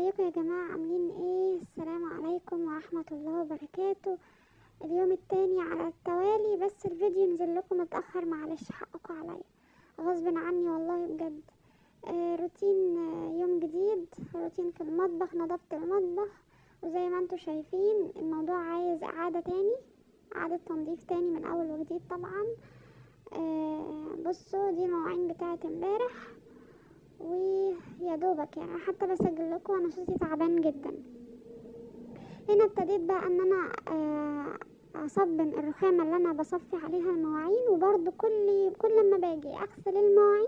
ازيكم يا جماعة؟ عاملين ايه؟ السلام عليكم ورحمة الله وبركاته. اليوم التاني على التوالي، بس الفيديو نزل لكم متأخر، معلش حقكم عليا، غصب عني والله بجد. روتين، يوم جديد، روتين في المطبخ، نظافة المطبخ. وزي ما انتوا شايفين الموضوع عايز اعادة تاني، اعادة تنظيف تاني من اول وجديد طبعا. بصوا دي المواعين بتاعت امبارح، ويا دوبك يعني حتى بسجل لكم وانا صوتي تعبان جدا. هنا ابتديت بقى ان انا اصبن الرخامه اللي انا بصفي عليها المواعين، وبرضو كل لما باجي اغسل المواعين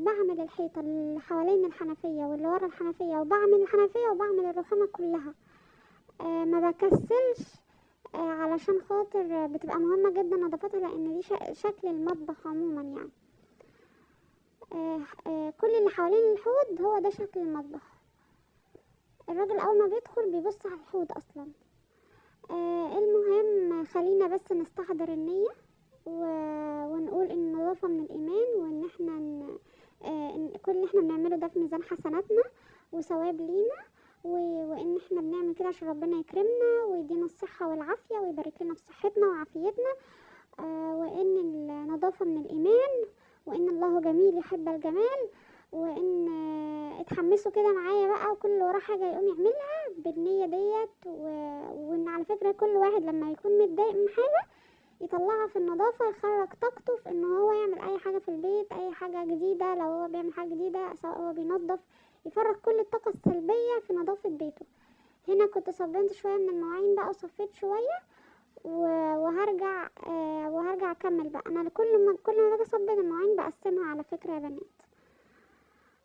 بعمل الحيطه اللي حوالين الحنفيه واللي ورا الحنفيه، وبعمل الحنفيه وبعمل الرخامه كلها. ما بكسلش، علشان خاطر بتبقى مهمه جدا نظافتها، لان دي شكل المطبخ عموما يعني. كل اللي حوالين الحوض هو ده شكل المطبخ. الراجل اول ما بيدخل بيبص على الحوض اصلا. المهم خلينا بس نستحضر النية ونقول ان النظافة من الايمان، وان احنا إن كل اللي احنا بنعمله ده في ميزان حسناتنا وثواب لينا، وان احنا بنعمل كده عشان ربنا يكرمنا ويدينا الصحة والعافية ويبارك لنا في صحتنا وعافيتنا. وان النظافة من الايمان، وان الله جميل يحب الجمال. وان اتحمسوا كده معايا بقى، وكل وراه حاجه يقوم يعملها بالنيه ديت. وان على فكره كل واحد لما يكون متضايق من حاجه يطلعها في النظافه، يخرج طاقته في ان هو يعمل اي حاجه في البيت، اي حاجه جديده. لو هو بيعمل حاجه جديده، سواء هو بينظف، يفرغ كل الطاقه السلبيه في نظافه بيته. هنا كنت صبنت شويه من المواعين بقى وصفيت شويه، وهرجع اكمل بقى. انا كل ما باجي اصبن المواعين بقسمها على فكره يا بنات،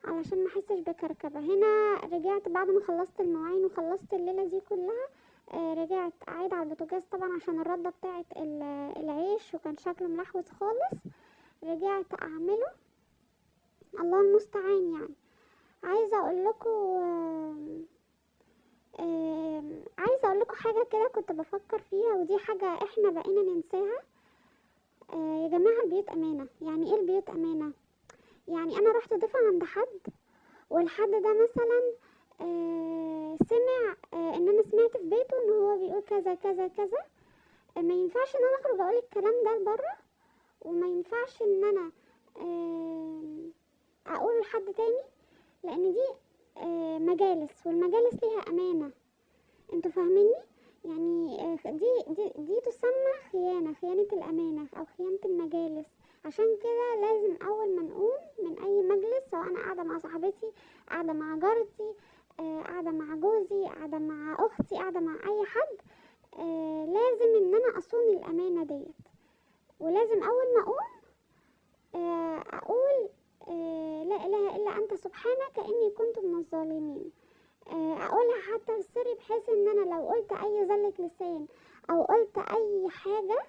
علشان ما احسش بكركبه. هنا رجعت بعد ما خلصت المواعين وخلصت الليله دي كلها، رجعت اعيد على البوتاجاز طبعا عشان الرده بتاعه العيش، وكان شكله ملحوظ خالص. رجعت اعمله، الله المستعان يعني. عايزه اقول لكم عايزه اقول لكم حاجه كده كنت بفكر فيها، ودي حاجه احنا بقينا ننساها. يا جماعه البيوت امانه. يعني ايه البيوت امانه؟ يعني انا رحت ضيفه عند حد، والحد ده مثلا سمع ان انا سمعت في بيته ان هو بيقول كذا كذا كذا. ما ينفعش ان انا اخرج اقول الكلام ده لبره، وما ينفعش ان انا اقول لحد تاني، لان دي مجالس، والمجالس ليها امانه. انتوا فاهميني؟ يعني دي تسمى خيانه الامانه او خيانه المجالس. عشان كده لازم اول ما نقوم من اي مجلس، سواء انا قاعده مع صاحبتي، قاعده مع جارتي، قاعده مع جوزي، قاعده مع اختي، قاعده مع اي حد، لازم ان انا اصون الامانه ديت. ولازم اول ما اقوم اقول لا اله الا انت سبحانك اني كنت من الظالمين. اقولها حتى في السر، بحيث ان انا لو قلت اي زلة لسان او قلت اي حاجة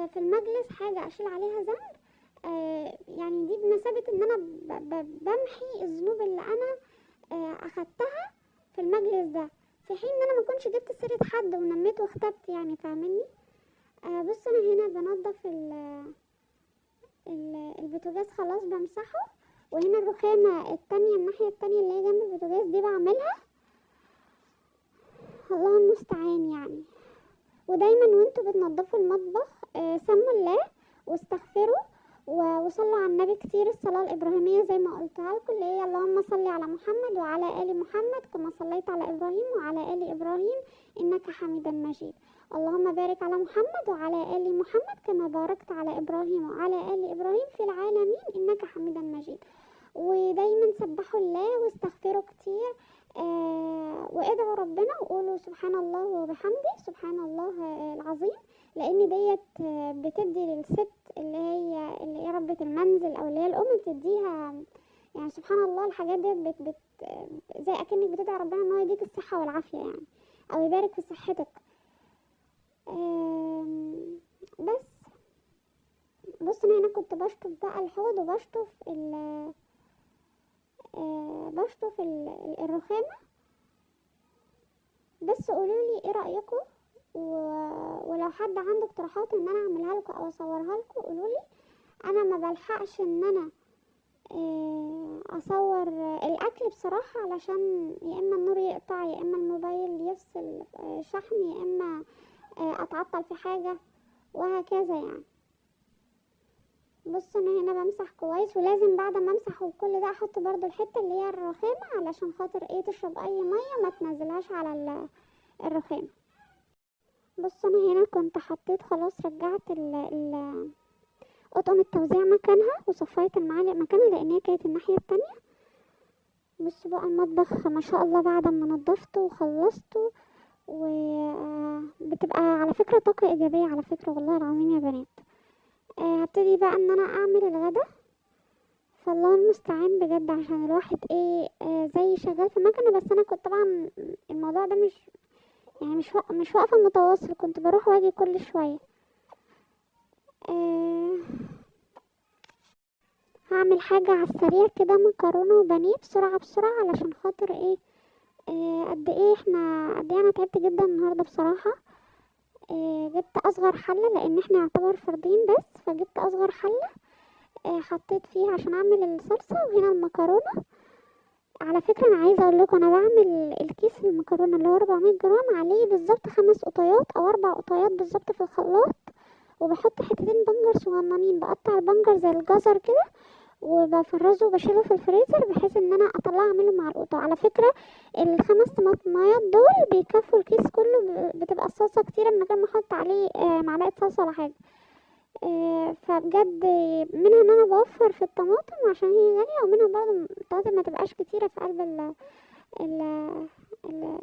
في المجلس، حاجة اشيل عليها ذنب، يعني دي بمثابة ان انا بمحي الذنوب اللي انا اخدتها في المجلس ده، في حين ان انا ما كنتش جبت سيرة حد ونميت واختبت، يعني فاهمني؟ بص انا هنا بنضف البوتاجاز، خلاص بمسحه. وهنا الرخامة التانية، الناحية التانية اللي هي جنب البوتاجاز دي بعملها. الله المستعان يعني. ودايما وانتوا بتنضفوا المطبخ سموا الله واستغفروا وصلوا على النبي كتير، الصلاة الإبراهيمية زي ما قلتها لكم، اللي هي اللهم صل على محمد وعلى آل محمد كما صليت على إبراهيم وعلى آل إبراهيم إنك حميد مجيد. اللهم بارك على محمد وعلى آل محمد كما باركت على إبراهيم وعلى آل إبراهيم في العالمين إنك حميد مجيد. ودايما سبحوا الله واستغفروا كتير، وادعوا ربنا وقولوا سبحان الله وبحمده سبحان الله العظيم، لان ديت بتدي للست اللي هي ربة المنزل او اللي هي الام، بتديها يعني سبحان الله. الحاجات ديت بت زي اكنك بتدعي ربنا ان هو يديك الصحة والعافية يعني، او يبارك في صحتك. بس بص انا هنا كنت بشطف بقى الحوض وبشطف بشطف الرخامة. بس قولولي ايه رأيكم، ولو حد عنده اقتراحات ان انا اعملها لكم او اصورها لكم قولولي. انا ما بلحقش ان انا اصور الاكل بصراحة، علشان يا اما النور يقطع، يا اما الموبايل يفصل شحن، يا اما اتعطل في حاجة، وهكذا يعني. بص انا هنا بمسح كويس، ولازم بعد ما امسح وكل ده احط برضو الحتة اللي هي الرخامة، علشان خاطر ايه تشرب اي مية ما تنزلهاش على الرخامة. بص انا هنا كنت حطيت خلاص، رجعت اطقم التوزيع مكانها، وصفيت المعالق مكانها لان هي كانت الناحية التانية. بص بقى المطبخ ما شاء الله بعد ما نضفته وخلصته، وبتبقى على فكرة طاقة ايجابية على فكرة، والله العظيم يا بنات. هبتدي بقى ان انا اعمل الغدا، فالله المستعان بجد، عشان الواحد ايه زي شغال في مكنة. بس انا كنت طبعا الموضوع ده مش يعني مش واقفة متواصل، كنت بروح واجي كل شوية. آه هعمل حاجة على السريع كده، مكرونة وبانيه بسرعة بسرعة، علشان خاطر ايه قد ايه انا تعبت جدا النهاردة بصراحة. جبت اصغر حلة لان احنا يعتبر فردين بس، فجبت اصغر حلة حطيت فيها عشان اعمل الصلصة، وهنا المكرونة. على فكرة انا عايزة اقول لكم، انا بعمل الكيس المكرونة اللي هو 400 جرام عليه بالظبط 5 قطيات او 4 قطيات بالظبط في الخلاط، وبحط حتتين بنجر صغننين، بقطع البنجر زي الجزر كده، وبفرزه وبشيله في الفريزر، بحيث ان انا اطلعه اعمله مع القطع. على فكرة ال5 طماطميات دول بيكفوا الكيس كله، بتبقى الصلصة كتيرة من غير ما احط عليه معلقة صلصة ولا حاجة. فبجد منها ان انا بوفر في الطماطم عشان هي غالية، ومنها برضه الطماطم ما تبقاش كتيرة في قلب ال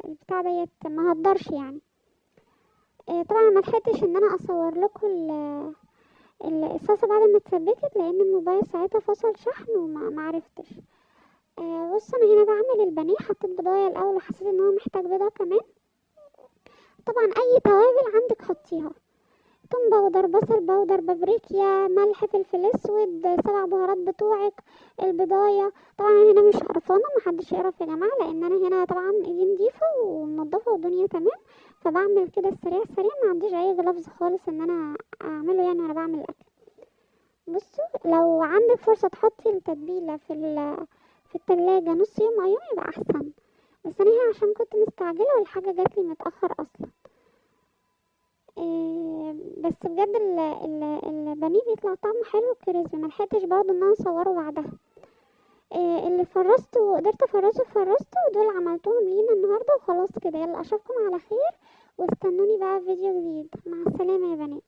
البتاع ديت، ما هقدرش يعني. طبعا ما لحقتش ان انا اصور لكم الصلصة بعد ما اتسبكت، لان الموبايل ساعتها فصل شحن وما معرفتش. بص انا هنا بعمل البانيه، حطيت بضايه الاول وحسيت ان هو محتاج بيضه كمان. طبعا اي توابل عندك حطيها، توم باودر، بصل باودر، بابريكا، ملح، فلفل اسود، 7 بهارات بتوعك، البضايه. طبعا انا هنا مش قرفانه، محدش يقرف يا جماعه، لان انا هنا طبعا ايدي نضيفه ومنضفه والدنيا تمام. فبعمل كده السريع سريع، ما عنديش اي غلافز خالص ان انا اعمله يعني وانا بعمل الاكل. بصوا لو عندك فرصه تحطي التتبيله في التلاجة نص يوم او يوم يبقى احسن، بس انا هنا عشان كنت مستعجله والحاجه جاتلي متاخر اصلا. بس بجد البانيه بيطلع طعمه حلو كريسبي، ملحقتش برضه ان انا اصوره بعدها. اللي فرزته وقدرت فرزته، ودول عملتهم لينا النهارده وخلاص كده. يلا اشوفكم على خير، واستنوني بقى في فيديو جديد. مع السلامه يا بنات.